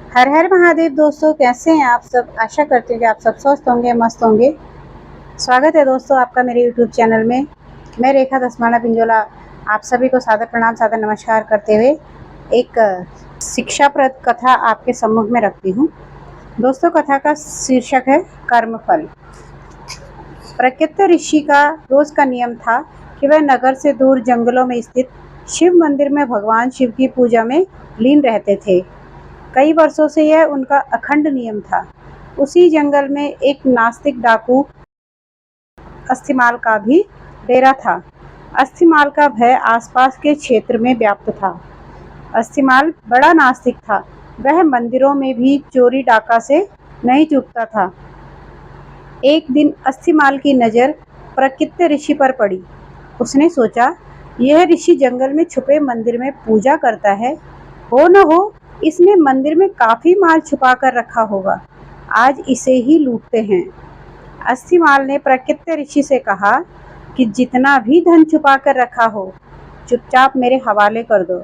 हर हर महादेव दोस्तों, कैसे हैं आप सब। आशा करती हूँ कि आप सब स्वस्थ होंगे, मस्त होंगे। स्वागत है दोस्तों आपका मेरे यूट्यूब चैनल में। मैं रेखा दसमाना पिंजोला आप सभी को सादर प्रणाम, सादर नमस्कार करते हुए एक शिक्षाप्रद कथा आपके सम्मुख में रखती हूँ। दोस्तों, कथा का शीर्षक है कर्मफल। प्रकृत ऋषि का रोज का नियम था कि वह नगर से दूर जंगलों में स्थित शिव मंदिर में भगवान शिव की पूजा में लीन रहते थे। कई वर्षों से यह उनका अखंड नियम था। उसी जंगल में एक नास्तिक डाकू अस्थिमाल का भी डेरा था। अस्थिमाल का भय आसपास के क्षेत्र में व्याप्त था। अस्थिमाल बड़ा नास्तिक था। वह मंदिरों में भी चोरी डाका से नहीं चूकता था। एक दिन अस्थिमाल की नज़र प्रकृत ऋषि पर पड़ी। उसने सोचा, यह ऋषि जंगल में छुपे मंदिर में पूजा करता है। हो न हो इसने मंदिर में काफी माल छुपा कर रखा होगा। आज इसे ही लूटते हैं। अस्थिमाल ने प्रकृत ऋषि से कहा कि जितना भी धन छुपा कर रखा हो, चुपचाप मेरे हवाले कर दो।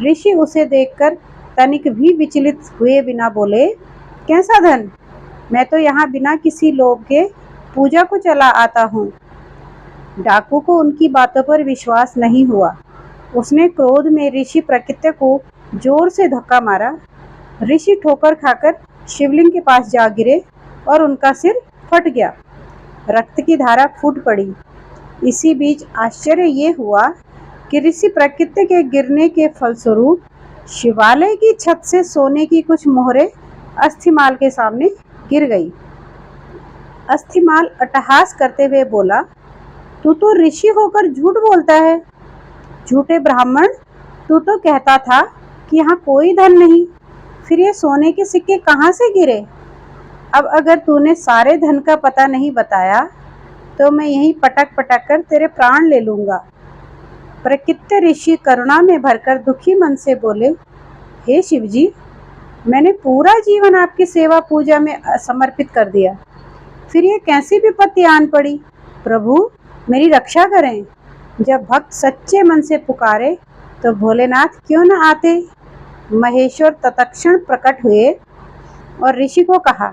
ऋषि उसे देखकर तनिक भी विचलित हुए बिना बोले, कैसा धन? मैं तो यहाँ बिना किसी लोभ के पूजा को चला आता हूँ। डाकू को उनकी बातों पर विश्वास नहीं हुआ। उसने क्रोध में ऋषि प्रकृत्य को जोर से धक्का मारा। ऋषि ठोकर खाकर शिवलिंग के पास जा गिरे और उनका सिर फट गया। रक्त की धारा फूट पड़ी। इसी बीच आश्चर्य ये हुआ कि ऋषि प्रकृत्य के गिरने के फलस्वरूप शिवालय की छत से सोने की कुछ मोहरें अस्थिमाल के सामने गिर गई। अस्थिमाल अट्टहास करते हुए बोला, तू तो ऋषि होकर झूठ बोलता है। झूठे ब्राह्मण, तू तो कहता था कि यहाँ कोई धन नहीं, फिर ये सोने के सिक्के कहाँ से गिरे? अब अगर तूने सारे धन का पता नहीं बताया तो मैं यहीं पटक पटक कर तेरे प्राण ले लूंगा। प्रकृत ऋषि करुणा में भरकर दुखी मन से बोले, हे शिवजी, मैंने पूरा जीवन आपकी सेवा पूजा में समर्पित कर दिया, फिर ये कैसी विपत्ति आन पड़ी? प्रभु, मेरी रक्षा करें। जब भक्त सच्चे मन से पुकारे तो भोलेनाथ क्यों न आते। महेश्वर तत्क्षण प्रकट हुए और ऋषि को कहा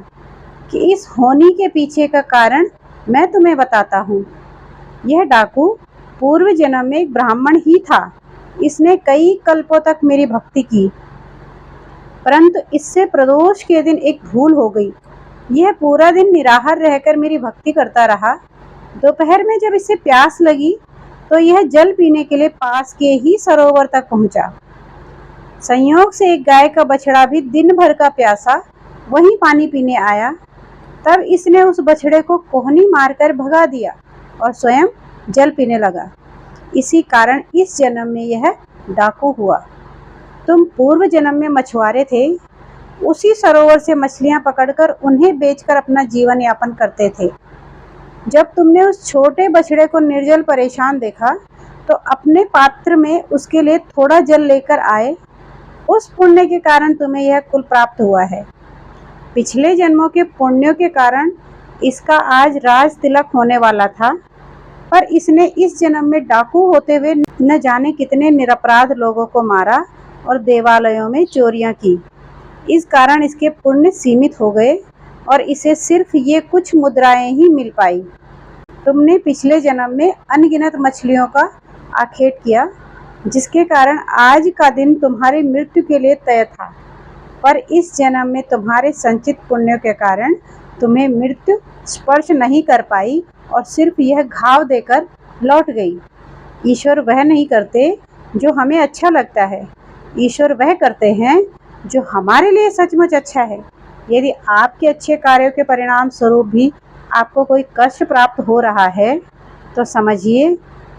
कि इस होनी के पीछे का कारण मैं तुम्हें बताता हूँ। यह डाकू पूर्व जन्म में एक ब्राह्मण ही था। इसने कई कल्पों तक मेरी भक्ति की, परंतु इससे प्रदोष के दिन एक भूल हो गई। यह पूरा दिन निराहार रहकर मेरी भक्ति करता रहा। दोपहर में जब इसे प्यास लगी तो यह जल पीने के लिए पास के ही सरोवर तक पहुंचा। संयोग से एक गाय का बछड़ा भी दिन भर का प्यासा वहीं पानी पीने आया। तब इसने उस बछड़े को कोहनी मारकर भगा दिया और स्वयं जल पीने लगा। इसी कारण इस जन्म में यह डाकू हुआ। तुम पूर्व जन्म में मछुआरे थे। उसी सरोवर से मछलियां पकड़कर उन्हें बेचकर अपना जीवन यापन करते थे। जब तुमने उस छोटे बछड़े को निर्जल परेशान देखा तो अपने पात्र में उसके लिए थोड़ा जल लेकर आए। उस पुण्य के कारण तुम्हें यह कुल प्राप्त हुआ है। पिछले जन्मों के पुण्यों के कारण इसका आज राज तिलक होने वाला था, पर इसने इस जन्म में डाकू होते हुए न जाने कितने निरपराध लोगों को मारा और देवालयों में चोरियां की। इस कारण इसके पुण्य सीमित हो गए और इसे सिर्फ ये कुछ मुद्राएं ही मिल पाई। तुमने पिछले जन्म में अनगिनत मछलियों का आखेट किया, जिसके कारण आज का दिन तुम्हारी मृत्यु के लिए तय था, पर इस जन्म में तुम्हारे संचित पुण्यों के कारण तुम्हें मृत्यु स्पर्श नहीं कर पाई और सिर्फ यह घाव देकर लौट गई। ईश्वर वह नहीं करते जो हमें अच्छा लगता है, ईश्वर वह करते हैं जो हमारे लिए सचमुच अच्छा है। यदि आपके अच्छे कार्यों के परिणाम स्वरूप भी आपको कोई कष्ट प्राप्त हो रहा है तो समझिए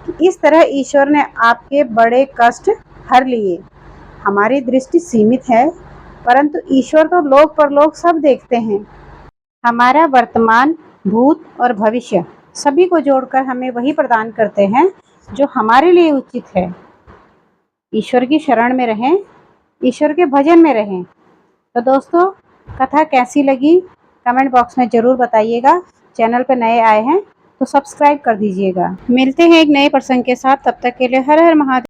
कि इस तरह ईश्वर ने आपके बड़े कष्ट हर लिए। हमारी दृष्टि सीमित है, परंतु ईश्वर तो लोक परलोक सब देखते हैं। हमारा वर्तमान, भूत और भविष्य सभी को जोड़कर हमें वही प्रदान करते हैं जो हमारे लिए उचित है। ईश्वर की शरण में रहें, ईश्वर के भजन में रहें। तो दोस्तों, कथा कैसी लगी कमेंट बॉक्स में ज़रूर बताइएगा। चैनल पर नए आए हैं तो सब्सक्राइब कर दीजिएगा। मिलते हैं एक नए प्रसंग के साथ, तब तक के लिए हर हर महादेव।